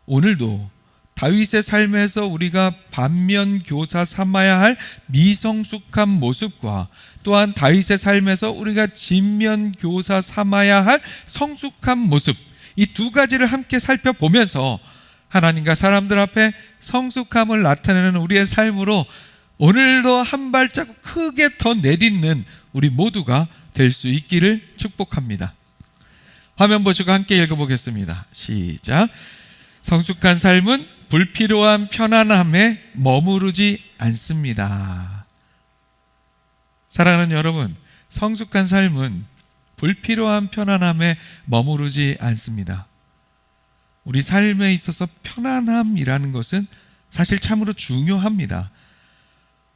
오늘도 다윗의 삶에서 우리가 반면교사 삼아야 할 미성숙한 모습과 또한 다윗의 삶에서 우리가 진면교사 삼아야 할 성숙한 모습, 이 두 가지를 함께 살펴보면서 하나님과 사람들 앞에 성숙함을 나타내는 우리의 삶으로 오늘도 한 발자국 크게 더 내딛는 우리 모두가 될 수 있기를 축복합니다. 화면 보시고 함께 읽어보겠습니다. 시작. 성숙한 삶은 불필요한 편안함에 머무르지 않습니다. 사랑하는 여러분, 성숙한 삶은 불필요한 편안함에 머무르지 않습니다. 우리 삶에 있어서 편안함이라는 것은 사실 참으로 중요합니다.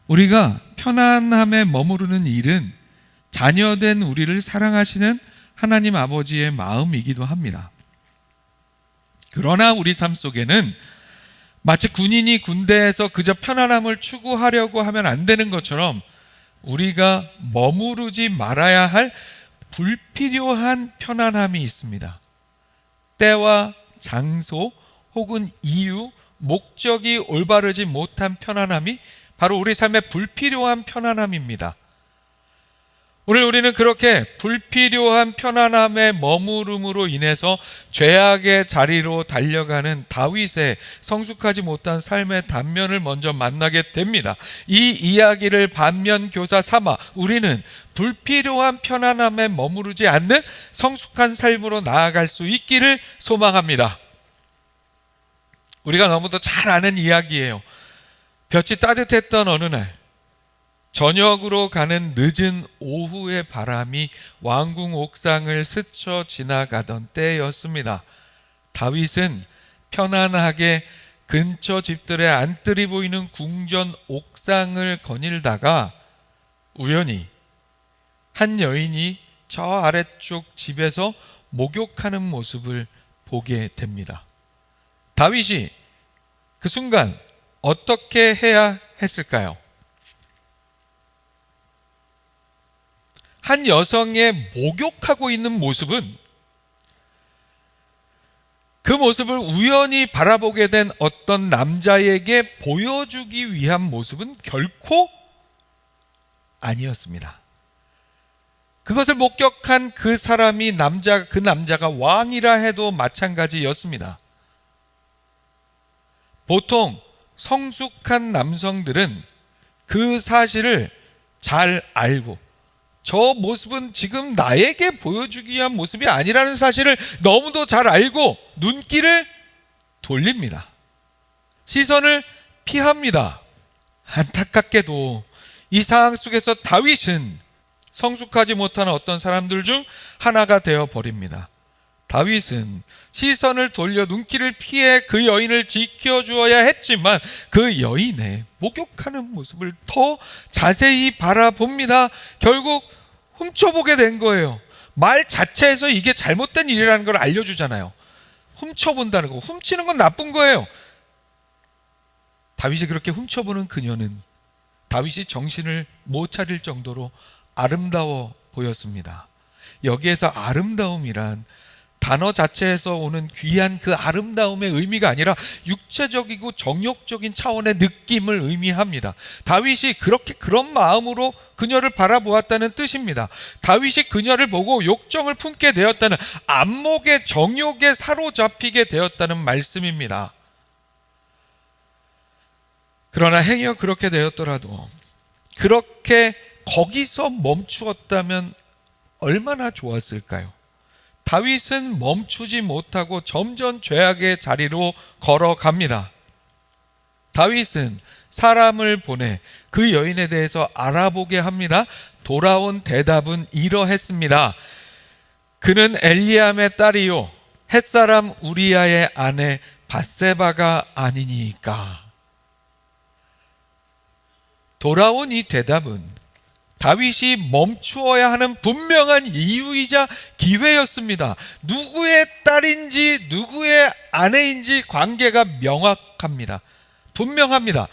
우리가 편안함에 머무르는 일은 자녀된 우리를 사랑하시는 하나님 아버지의 마음이기도 합니다. 그러나 우리 삶 속에는 마치 군인이 군대에서 그저 편안함을 추구하려고 하면 안 되는 것처럼 우리가 머무르지 말아야 할 불필요한 편안함이 있습니다. 때와 장소 혹은 이유, 목적이 올바르지 못한 편안함이 바로 우리 삶의 불필요한 편안함입니다. 오늘 우리는 그렇게 불필요한 편안함에 머무름으로 인해서 죄악의 자리로 달려가는 다윗의 성숙하지 못한 삶의 단면을 먼저 만나게 됩니다. 이 이야기를 반면교사 삼아 우리는 불필요한 편안함에 머무르지 않는 성숙한 삶으로 나아갈 수 있기를 소망합니다. 우리가 너무도 잘 아는 이야기예요. 볕이 따뜻했던 어느 날, 저녁으로 가는 늦은 오후의 바람이 왕궁 옥상을 스쳐 지나가던 때였습니다. 다윗은 편안하게 근처 집들의 안뜰이 보이는 궁전 옥상을 거닐다가 우연히 한 여인이 저 아래쪽 집에서 목욕하는 모습을 보게 됩니다. 다윗이 그 순간 어떻게 해야 했을까요? 한 여성의 목욕하고 있는 모습은 그 모습을 우연히 바라보게 된 어떤 남자에게 보여주기 위한 모습은 결코 아니었습니다. 그것을 목격한 그 사람이 그 남자가 왕이라 해도 마찬가지였습니다. 보통 성숙한 남성들은 그 사실을 잘 알고 저 모습은 지금 나에게 보여주기 위한 모습이 아니라는 사실을 너무도 잘 알고 눈길을 돌립니다. 시선을 피합니다. 안타깝게도 이 상황 속에서 다윗은 성숙하지 못한 어떤 사람들 중 하나가 되어버립니다. 다윗은 시선을 돌려 눈길을 피해 그 여인을 지켜주어야 했지만 그 여인의 목욕하는 모습을 더 자세히 바라봅니다. 결국 훔쳐보게 된 거예요. 말 자체에서 이게 잘못된 일이라는 걸 알려주잖아요. 훔쳐본다는 거, 훔치는 건 나쁜 거예요. 다윗이 그렇게 훔쳐보는 그녀는 다윗이 정신을 못 차릴 정도로 아름다워 보였습니다. 여기에서 아름다움이란 단어 자체에서 오는 귀한 그 아름다움의 의미가 아니라 육체적이고 정욕적인 차원의 느낌을 의미합니다. 다윗이 그렇게 그런 마음으로 그녀를 바라보았다는 뜻입니다. 다윗이 그녀를 보고 욕정을 품게 되었다는, 안목의 정욕에 사로잡히게 되었다는 말씀입니다. 그러나 행여 그렇게 되었더라도 그렇게 거기서 멈추었다면 얼마나 좋았을까요? 다윗은 멈추지 못하고 점점 죄악의 자리로 걸어갑니다. 다윗은 사람을 보내 그 여인에 대해서 알아보게 합니다. 돌아온 대답은 이러했습니다. 그는 엘리암의 딸이요 햇사람 우리아의 아내 밧세바가 아니니까. 돌아온 이 대답은 다윗이 멈추어야 하는 분명한 이유이자 기회였습니다. 누구의 딸인지 누구의 아내인지 관계가 명확합니다. 분명합니다.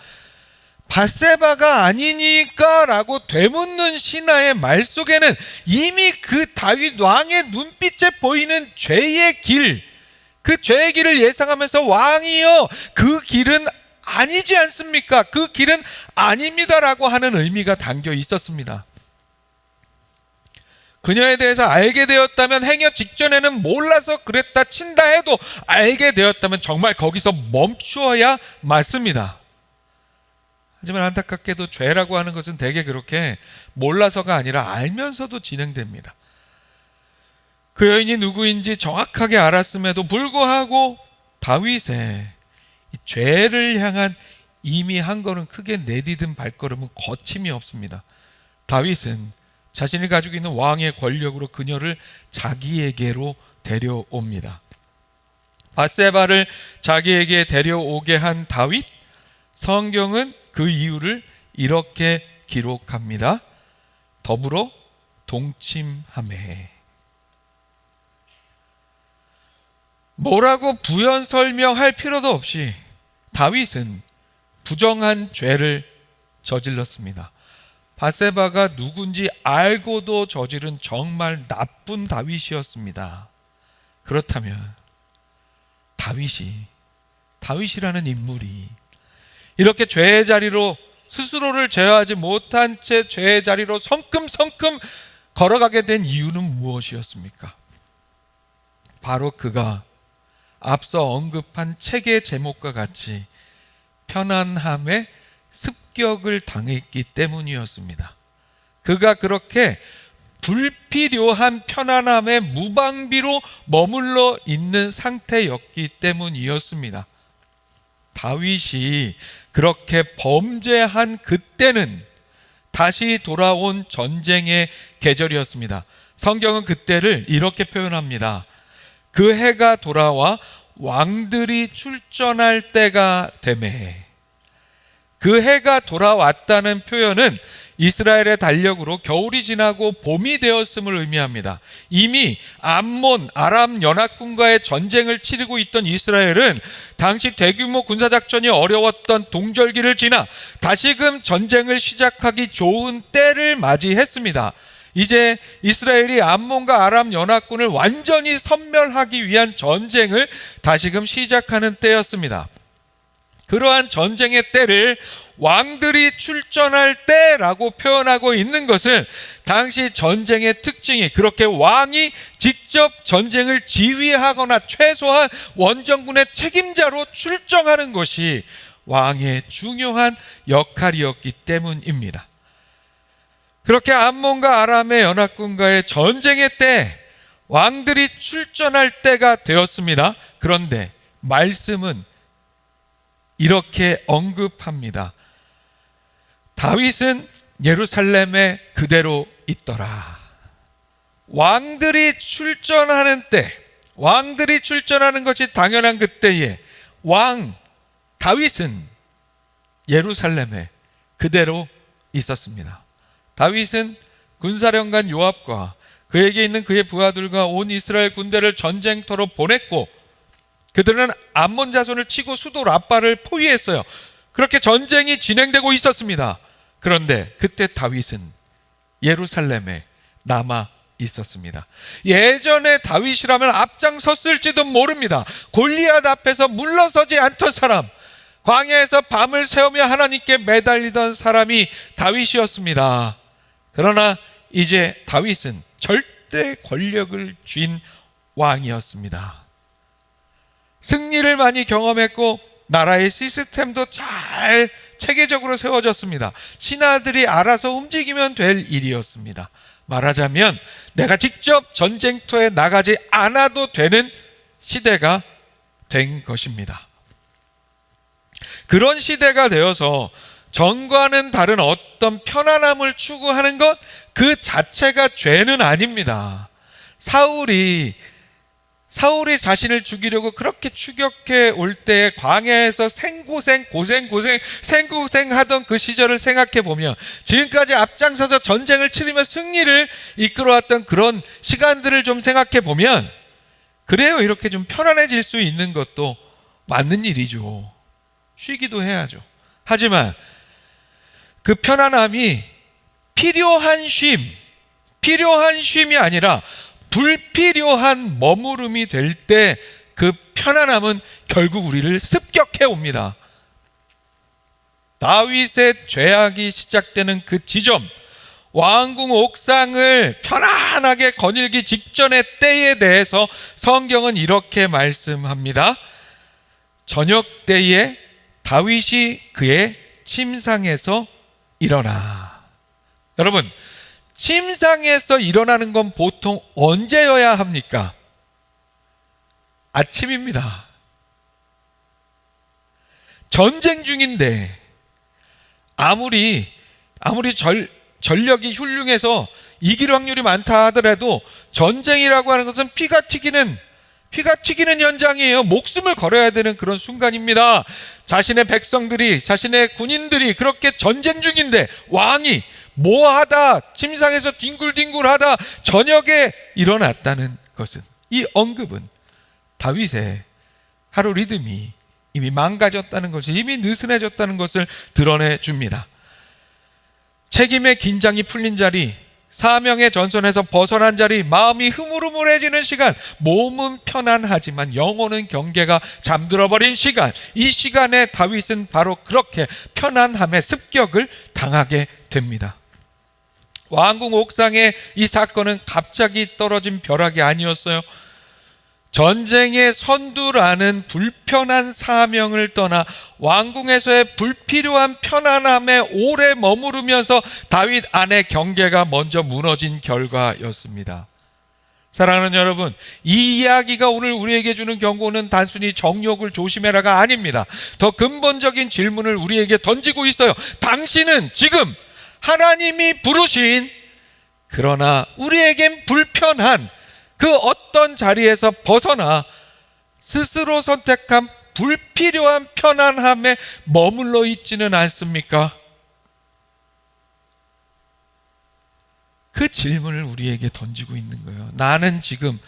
밧세바가 아니니까 라고 되묻는 신하의 말 속에는 이미 그 다윗 왕의 눈빛에 보이는 죄의 길, 그 죄의 길을 예상하면서 왕이여 그 길은 아니지 않습니까? 그 길은 아닙니다라고 하는 의미가 담겨 있었습니다. 그녀에 대해서 알게 되었다면 행여 직전에는 몰라서 그랬다 친다 해도 알게 되었다면 정말 거기서 멈추어야 맞습니다. 하지만 안타깝게도 죄라고 하는 것은 대개 그렇게 몰라서가 아니라 알면서도 진행됩니다. 그 여인이 누구인지 정확하게 알았음에도 불구하고 다윗의 이 죄를 향한 이미 한 걸음 크게 내디딘 발걸음은 거침이 없습니다. 다윗은 자신이 가지고 있는 왕의 권력으로 그녀를 자기에게로 데려옵니다. 밧세바를 자기에게 데려오게 한 다윗, 성경은 그 이유를 이렇게 기록합니다. 더불어 동침하매. 뭐라고 부연 설명할 필요도 없이 다윗은 부정한 죄를 저질렀습니다. 밧세바가 누군지 알고도 저지른 정말 나쁜 다윗이었습니다. 그렇다면 다윗이라는 인물이 이렇게 죄의 자리로 스스로를 제어하지 못한 채 죄의 자리로 성큼성큼 걸어가게 된 이유는 무엇이었습니까? 바로 그가 앞서 언급한 책의 제목과 같이 편안함에 습격을 당했기 때문이었습니다. 그가 그렇게 불필요한 편안함에 무방비로 머물러 있는 상태였기 때문이었습니다. 다윗이 그렇게 범죄한 그때는 다시 돌아온 전쟁의 계절이었습니다. 성경은 그때를 이렇게 표현합니다. 그 해가 돌아와 왕들이 출전할 때가 되매. 그 해가 돌아왔다는 표현은 이스라엘의 달력으로 겨울이 지나고 봄이 되었음을 의미합니다. 이미 암몬, 아람 연합군과의 전쟁을 치르고 있던 이스라엘은 당시 대규모 군사작전이 어려웠던 동절기를 지나 다시금 전쟁을 시작하기 좋은 때를 맞이했습니다. 이제 이스라엘이 암몬과 아람 연합군을 완전히 섬멸하기 위한 전쟁을 다시금 시작하는 때였습니다. 그러한 전쟁의 때를 왕들이 출전할 때라고 표현하고 있는 것은 당시 전쟁의 특징이 그렇게 왕이 직접 전쟁을 지휘하거나 최소한 원정군의 책임자로 출정하는 것이 왕의 중요한 역할이었기 때문입니다. 그렇게 암몬과 아람의 연합군과의 전쟁의 때 왕들이 출전할 때가 되었습니다. 그런데 말씀은 이렇게 언급합니다. 다윗은 예루살렘에 그대로 있더라. 왕들이 출전하는 때, 왕들이 출전하는 것이 당연한 그때에 왕 다윗은 예루살렘에 그대로 있었습니다. 다윗은 군사령관 요압과 그에게 있는 그의 부하들과 온 이스라엘 군대를 전쟁터로 보냈고 그들은 암몬 자손을 치고 수도 라빠를 포위했어요. 그렇게 전쟁이 진행되고 있었습니다. 그런데 그때 다윗은 예루살렘에 남아 있었습니다. 예전에 다윗이라면 앞장섰을지도 모릅니다. 골리앗 앞에서 물러서지 않던 사람, 광야에서 밤을 새우며 하나님께 매달리던 사람이 다윗이었습니다. 그러나 이제 다윗은 절대 권력을 쥔 왕이었습니다. 승리를 많이 경험했고 나라의 시스템도 잘 체계적으로 세워졌습니다. 신하들이 알아서 움직이면 될 일이었습니다. 말하자면 내가 직접 전쟁터에 나가지 않아도 되는 시대가 된 것입니다. 그런 시대가 되어서 전과는 다른 어떤 편안함을 추구하는 것 그 자체가 죄는 아닙니다. 사울이 자신을 죽이려고 그렇게 추격해 올 때 광야에서 생고생하던 그 시절을 생각해 보면 지금까지 앞장서서 전쟁을 치르며 승리를 이끌어왔던 그런 시간들을 좀 생각해 보면 그래요, 이렇게 좀 편안해질 수 있는 것도 맞는 일이죠. 쉬기도 해야죠. 하지만 그 편안함이 필요한 쉼이 아니라 불필요한 머무름이 될 때 그 편안함은 결국 우리를 습격해 옵니다. 다윗의 죄악이 시작되는 그 지점, 왕궁 옥상을 편안하게 거닐기 직전의 때에 대해서 성경은 이렇게 말씀합니다. 저녁 때에 다윗이 그의 침상에서 일어나. 여러분, 침상에서 일어나는 건 보통 언제여야 합니까? 아침입니다. 전쟁 중인데 아무리 전력이 훌륭해서 이길 확률이 많다 하더라도 전쟁이라고 하는 것은 피가 튀기는 현장이에요. 목숨을 걸어야 되는 그런 순간입니다. 자신의 백성들이, 자신의 군인들이 그렇게 전쟁 중인데 왕이 뭐하다 침상에서 뒹굴뒹굴하다 저녁에 일어났다는 것은, 이 언급은 다윗의 하루 리듬이 이미 망가졌다는 것을, 이미 느슨해졌다는 것을 드러내 줍니다. 책임의 긴장이 풀린 자리, 사명의 전선에서 벗어난 자리, 마음이 흐물흐물해지는 시간, 몸은 편안하지만 영혼은 경계가 잠들어버린 시간, 이 시간에 다윗은 바로 그렇게 편안함의 습격을 당하게 됩니다. 왕궁 옥상의 이 사건은 갑자기 떨어진 벼락이 아니었어요. 전쟁의 선두라는 불편한 사명을 떠나 왕궁에서의 불필요한 편안함에 오래 머무르면서 다윗 안의 경계가 먼저 무너진 결과였습니다. 사랑하는 여러분, 이 이야기가 오늘 우리에게 주는 경고는 단순히 정욕을 조심해라가 아닙니다. 더 근본적인 질문을 우리에게 던지고 있어요. 당신은 지금 하나님이 부르신, 그러나 우리에겐 불편한 그 어떤 자리에서 벗어나 스스로 선택한 불필요한 편안함에 머물러 있지는 않습니까? 그 질문을 우리에게 던지고 있는 거예요. 나는 지금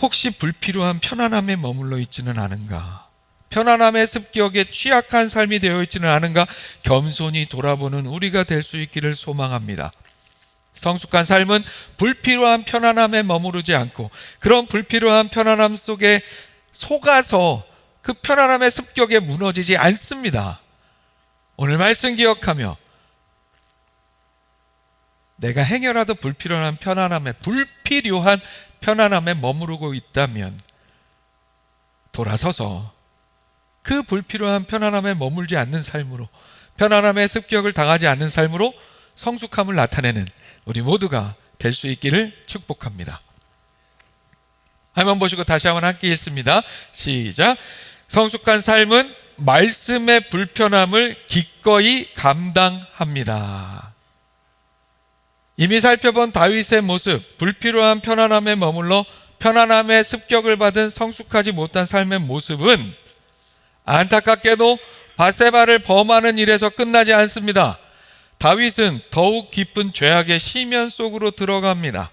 혹시 불필요한 편안함에 머물러 있지는 않은가? 편안함의 습격에 취약한 삶이 되어 있지는 않은가? 겸손히 돌아보는 우리가 될 수 있기를 소망합니다. 성숙한 삶은 불필요한 편안함에 머무르지 않고 그런 불필요한 편안함 속에 속아서 그 편안함의 습격에 무너지지 않습니다. 오늘 말씀 기억하며 내가 행여라도 불필요한 편안함에 머무르고 있다면 돌아서서 그 불필요한 편안함에 머물지 않는 삶으로, 편안함의 습격을 당하지 않는 삶으로 성숙함을 나타내는 우리 모두가 될 수 있기를 축복합니다. 한번 보시고 다시 한번 함께 읽습니다. 시작. 성숙한 삶은 말씀의 불편함을 기꺼이 감당합니다. 이미 살펴본 다윗의 모습, 불필요한 편안함에 머물러 편안함의 습격을 받은 성숙하지 못한 삶의 모습은 안타깝게도 밧세바를 범하는 일에서 끝나지 않습니다. 다윗은 더욱 깊은 죄악의 심연 속으로 들어갑니다.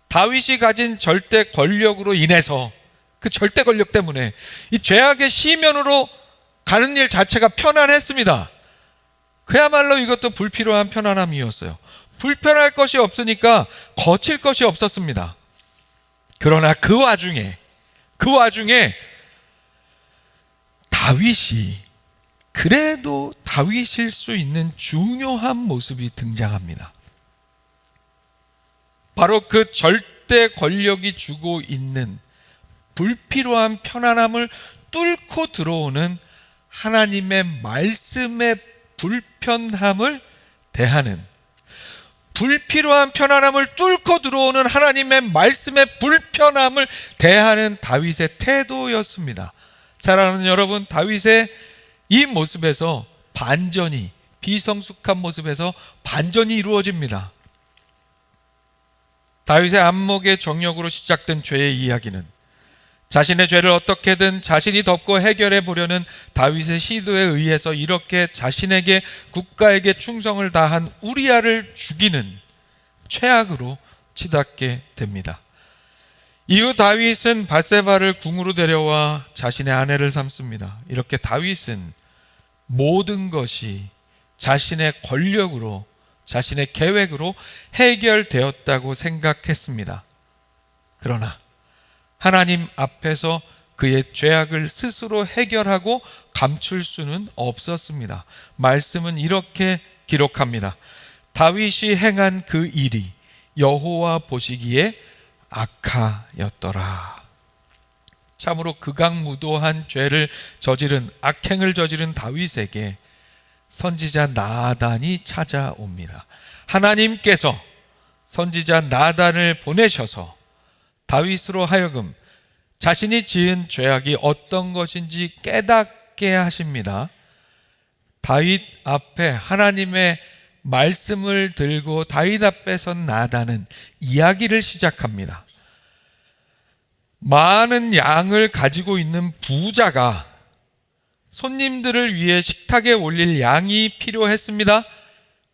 다윗이 가진 절대 권력으로 인해서, 그 절대 권력 때문에 이 죄악의 심연으로 가는 일 자체가 편안했습니다. 그야말로 이것도 불필요한 편안함이었어요. 불편할 것이 없으니까 거칠 것이 없었습니다. 그러나 그 와중에 다윗이 그래도 다윗일 수 있는 중요한 모습이 등장합니다. 바로 그 절대 권력이 주고 있는 불필요한 편안함을 뚫고 들어오는 하나님의 말씀의 불편함을 대하는, 불필요한 편안함을 뚫고 들어오는 하나님의 말씀의 불편함을 대하는 다윗의 태도였습니다. 사랑하는 여러분, 다윗의 이 모습에서 반전이, 비성숙한 모습에서 반전이 이루어집니다. 다윗의 안목의 정욕으로 시작된 죄의 이야기는 자신의 죄를 어떻게든 자신이 덮고 해결해 보려는 다윗의 시도에 의해서 이렇게 자신에게, 국가에게 충성을 다한 우리아를 죽이는 최악으로 치닫게 됩니다. 이후 다윗은 밧세바를 궁으로 데려와 자신의 아내를 삼습니다. 이렇게 다윗은 모든 것이 자신의 권력으로, 자신의 계획으로 해결되었다고 생각했습니다. 그러나 하나님 앞에서 그의 죄악을 스스로 해결하고 감출 수는 없었습니다. 말씀은 이렇게 기록합니다. 다윗이 행한 그 일이 여호와 보시기에 악하였더라. 참으로 극악무도한 죄를 저지른 악행을 저지른 다윗에게 선지자 나단이 찾아옵니다. 하나님께서 선지자 나단을 보내셔서 다윗으로 하여금 자신이 지은 죄악이 어떤 것인지 깨닫게 하십니다. 다윗 앞에 하나님의 말씀을 들고 다윗 앞에 선 나단은 이야기를 시작합니다. 많은 양을 가지고 있는 부자가 손님들을 위해 식탁에 올릴 양이 필요했습니다.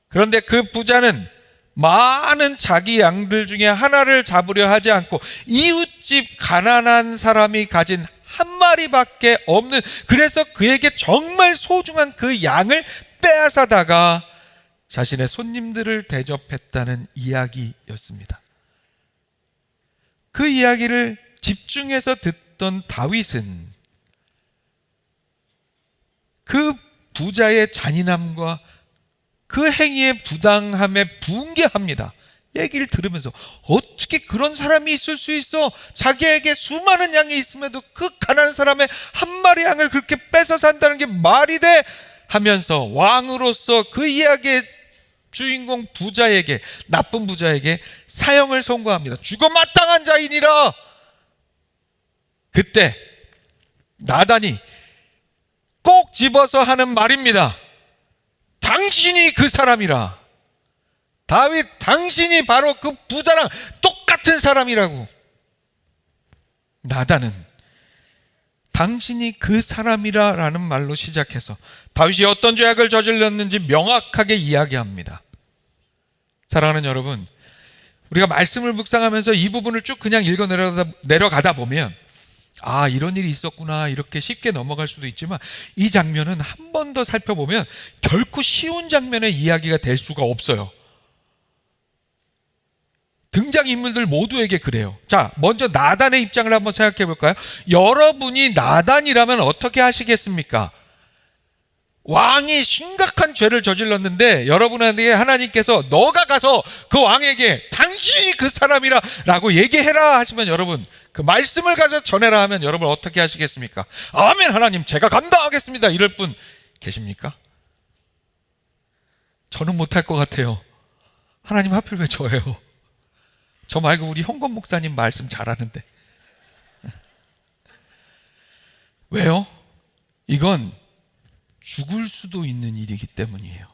그런데 그 부자는 많은 자기 양들 중에 하나를 잡으려 하지 않고 이웃집 가난한 사람이 가진 한 마리밖에 없는, 그래서 그에게 정말 소중한 그 양을 빼앗아다가 자신의 손님들을 대접했다는 이야기였습니다. 그 이야기를 집중해서 듣던 다윗은 그 부자의 잔인함과 그 행위의 부당함에 분개합니다. 얘기를 들으면서 어떻게 그런 사람이 있을 수 있어? 자기에게 수많은 양이 있음에도 그 가난한 사람의 한 마리 양을 그렇게 뺏어 산다는 게 말이 돼? 하면서 왕으로서 그 이야기의 주인공 부자에게, 나쁜 부자에게 사형을 선고합니다. 죽어 마땅한 자이니라. 그때 나단이 꼭 집어서 하는 말입니다. 당신이 그 사람이라. 다윗, 당신이 바로 그 부자랑 똑같은 사람이라고. 나단은 당신이 그 사람이라 라는 말로 시작해서 다윗이 어떤 죄악을 저질렀는지 명확하게 이야기합니다. 사랑하는 여러분, 우리가 말씀을 묵상하면서 이 부분을 쭉 그냥 읽어 내려가다 보면 아, 이런 일이 있었구나 이렇게 쉽게 넘어갈 수도 있지만, 이 장면은 한 번 더 살펴보면 결코 쉬운 장면의 이야기가 될 수가 없어요. 등장인물들 모두에게 그래요. 자, 먼저 나단의 입장을 한번 생각해 볼까요? 여러분이 나단이라면 어떻게 하시겠습니까? 왕이 심각한 죄를 저질렀는데 여러분에게 하나님께서 너가 가서 그 왕에게 당신이 그 사람이라 라고 얘기해라 하시면, 여러분 그 말씀을 가서 전해라 하면 여러분 어떻게 하시겠습니까? 아멘, 하나님 제가 감당하겠습니다 이럴 분 계십니까? 저는 못할 것 같아요. 하나님 하필 왜 저예요? 저 말고 우리 현건 목사님 말씀 잘하는데. 왜요? 이건 죽을 수도 있는 일이기 때문이에요.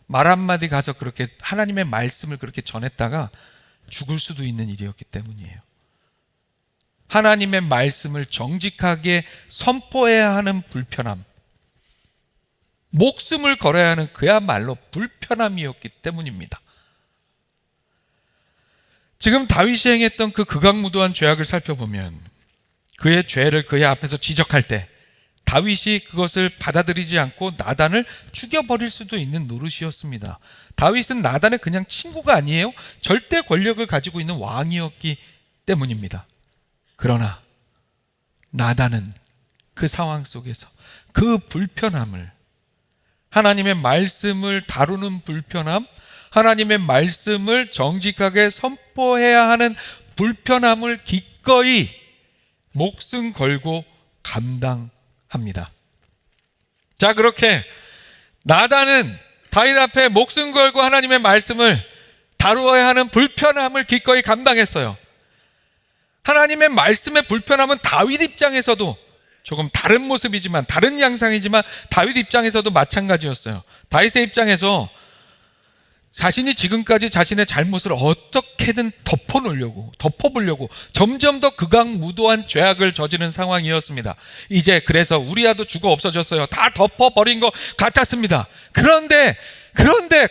말 한마디 가서 그렇게 하나님의 말씀을 그렇게 전했다가 죽을 수도 있는 일이었기 때문이에요. 하나님의 말씀을 정직하게 선포해야 하는 불편함, 목숨을 걸어야 하는 그야말로 불편함이었기 때문입니다. 지금 다윗이 행했던 그 극악무도한 죄악을 살펴보면 그의 죄를 그의 앞에서 지적할 때 다윗이 그것을 받아들이지 않고 나단을 죽여버릴 수도 있는 노릇이었습니다. 다윗은 나단의 그냥 친구가 아니에요. 절대 권력을 가지고 있는 왕이었기 때문입니다. 그러나 나단은 그 상황 속에서 그 불편함을, 하나님의 말씀을 다루는 불편함, 하나님의 말씀을 정직하게 선포해야 하는 불편함을 기꺼이 목숨 걸고 감당합니다. 자, 그렇게 나단은 다윗 앞에 목숨 걸고 하나님의 말씀을 다루어야 하는 불편함을 기꺼이 감당했어요. 하나님의 말씀의 불편함은 다윗 입장에서도 조금 다른 모습이지만, 다른 양상이지만 다윗 입장에서도 마찬가지였어요. 다윗의 입장에서 자신이 지금까지 자신의 잘못을 어떻게든 덮어보려고 점점 더 극악무도한 죄악을 저지른 상황이었습니다. 이제 그래서 우리아도 죽어 없어졌어요. 다 덮어버린 것 같았습니다. 그런데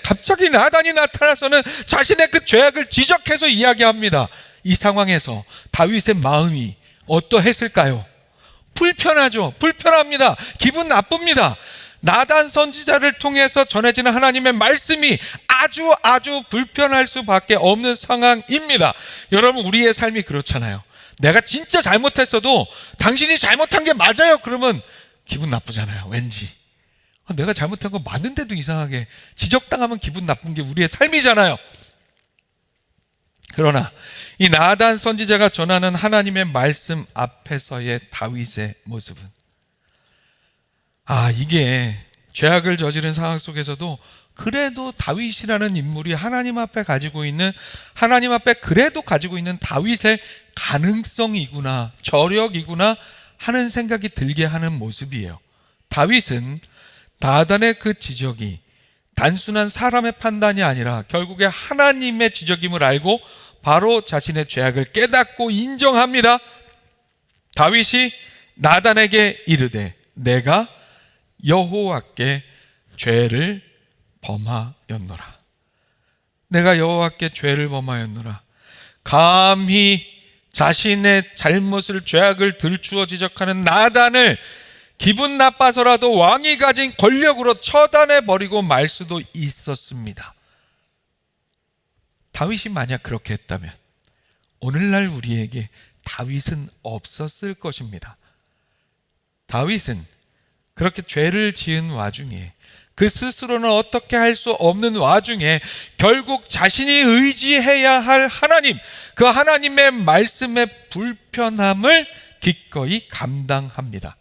갑자기 나단이 나타나서는 자신의 그 죄악을 지적해서 이야기합니다. 이 상황에서 다윗의 마음이 어떠했을까요? 불편하죠. 불편합니다. 기분 나쁩니다. 나단 선지자를 통해서 전해지는 하나님의 말씀이 아주 불편할 수밖에 없는 상황입니다. 여러분, 우리의 삶이 그렇잖아요. 내가 진짜 잘못했어도 당신이 잘못한 게 맞아요. 그러면 기분 나쁘잖아요. 왠지. 내가 잘못한 거 맞는데도 이상하게 지적당하면 기분 나쁜 게 우리의 삶이잖아요. 그러나 이 나단 선지자가 전하는 하나님의 말씀 앞에서의 다윗의 모습은, 이게 죄악을 저지른 상황 속에서도 그래도 다윗이라는 인물이 하나님 앞에 가지고 있는 다윗의 가능성이구나, 저력이구나 하는 생각이 들게 하는 모습이에요. 다윗은 나단의 그 지적이 단순한 사람의 판단이 아니라 결국에 하나님의 지적임을 알고 바로 자신의 죄악을 깨닫고 인정합니다. 다윗이 나단에게 이르되 내가 여호와께 죄를 범하였노라. 내가 여호와께 죄를 범하였노라. 감히 자신의 잘못을, 죄악을 들추어 지적하는 나단을 기분 나빠서라도 왕이 가진 권력으로 처단해버리고 말 수도 있었습니다. 다윗이 만약 그렇게 했다면 오늘날 우리에게 다윗은 없었을 것입니다. 다윗은 그렇게 죄를 지은 와중에, 그 스스로는 어떻게 할 수 없는 와중에 결국 자신이 의지해야 할 하나님, 그 하나님의 말씀의 불편함을 기꺼이 감당합니다.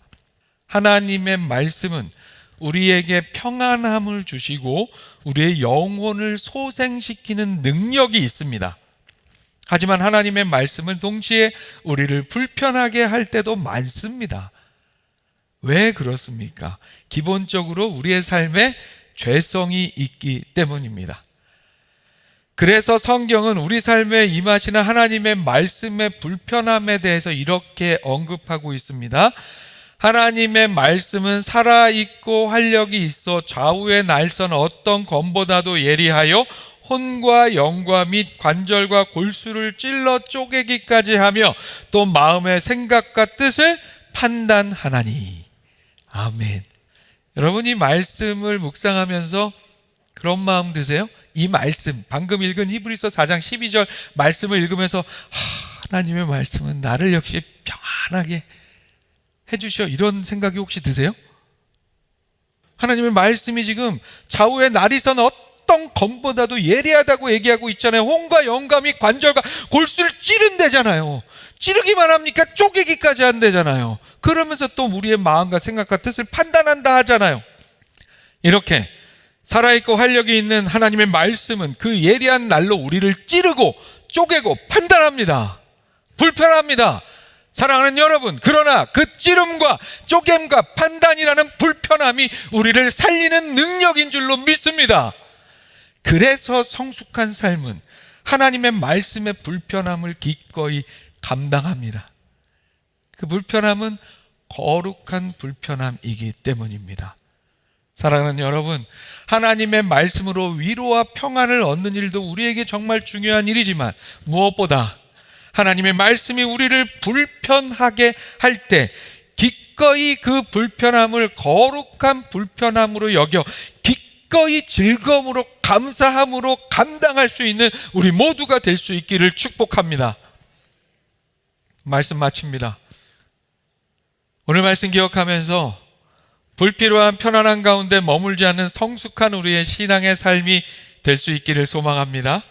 하나님의 말씀은 우리에게 평안함을 주시고 우리의 영혼을 소생시키는 능력이 있습니다. 하지만 하나님의 말씀은 동시에 우리를 불편하게 할 때도 많습니다. 왜 그렇습니까? 기본적으로 우리의 삶에 죄성이 있기 때문입니다. 그래서 성경은 우리 삶에 임하시는 하나님의 말씀의 불편함에 대해서 이렇게 언급하고 있습니다. 하나님의 말씀은 살아있고 활력이 있어 좌우의 날선 어떤 검보다도 예리하여 혼과 영과 및 관절과 골수를 찔러 쪼개기까지 하며 또 마음의 생각과 뜻을 판단하나니. 아멘. 여러분, 이 말씀을 묵상하면서 그런 마음 드세요? 이 말씀, 방금 읽은 히브리서 4장 12절 말씀을 읽으면서 하나님의 말씀은 나를 역시 평안하게 해주셔, 이런 생각이 혹시 드세요? 하나님의 말씀이 지금 좌우의 날이 선 어떤 검보다도 예리하다고 얘기하고 있잖아요. 혼과 영과 및 관절과 골수를 찌른대잖아요. 찌르기만 합니까? 쪼개기까지 한대잖아요. 그러면서 또 우리의 마음과 생각과 뜻을 판단한다 하잖아요. 이렇게 살아있고 활력이 있는 하나님의 말씀은 그 예리한 날로 우리를 찌르고 쪼개고 판단합니다. 불편합니다. 사랑하는 여러분, 그러나 그 찌름과 쪼갰과 판단이라는 불편함이 우리를 살리는 능력인 줄로 믿습니다. 그래서 성숙한 삶은 하나님의 말씀의 불편함을 기꺼이 감당합니다. 그 불편함은 거룩한 불편함이기 때문입니다. 사랑하는 여러분, 하나님의 말씀으로 위로와 평안을 얻는 일도 우리에게 정말 중요한 일이지만 무엇보다 하나님의 말씀이 우리를 불편하게 할 때 기꺼이 그 불편함을 거룩한 불편함으로 여겨 기꺼이 즐거움으로, 감사함으로 감당할 수 있는 우리 모두가 될 수 있기를 축복합니다. 말씀 마칩니다. 오늘 말씀 기억하면서 불필요한 편안한 가운데 머물지 않는 성숙한 우리의 신앙의 삶이 될 수 있기를 소망합니다.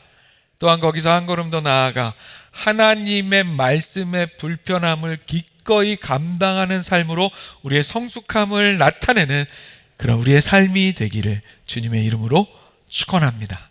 또한 거기서 한 걸음 더 나아가 하나님의 말씀의 불편함을 기꺼이 감당하는 삶으로 우리의 성숙함을 나타내는 그런 우리의 삶이 되기를 주님의 이름으로 축원합니다.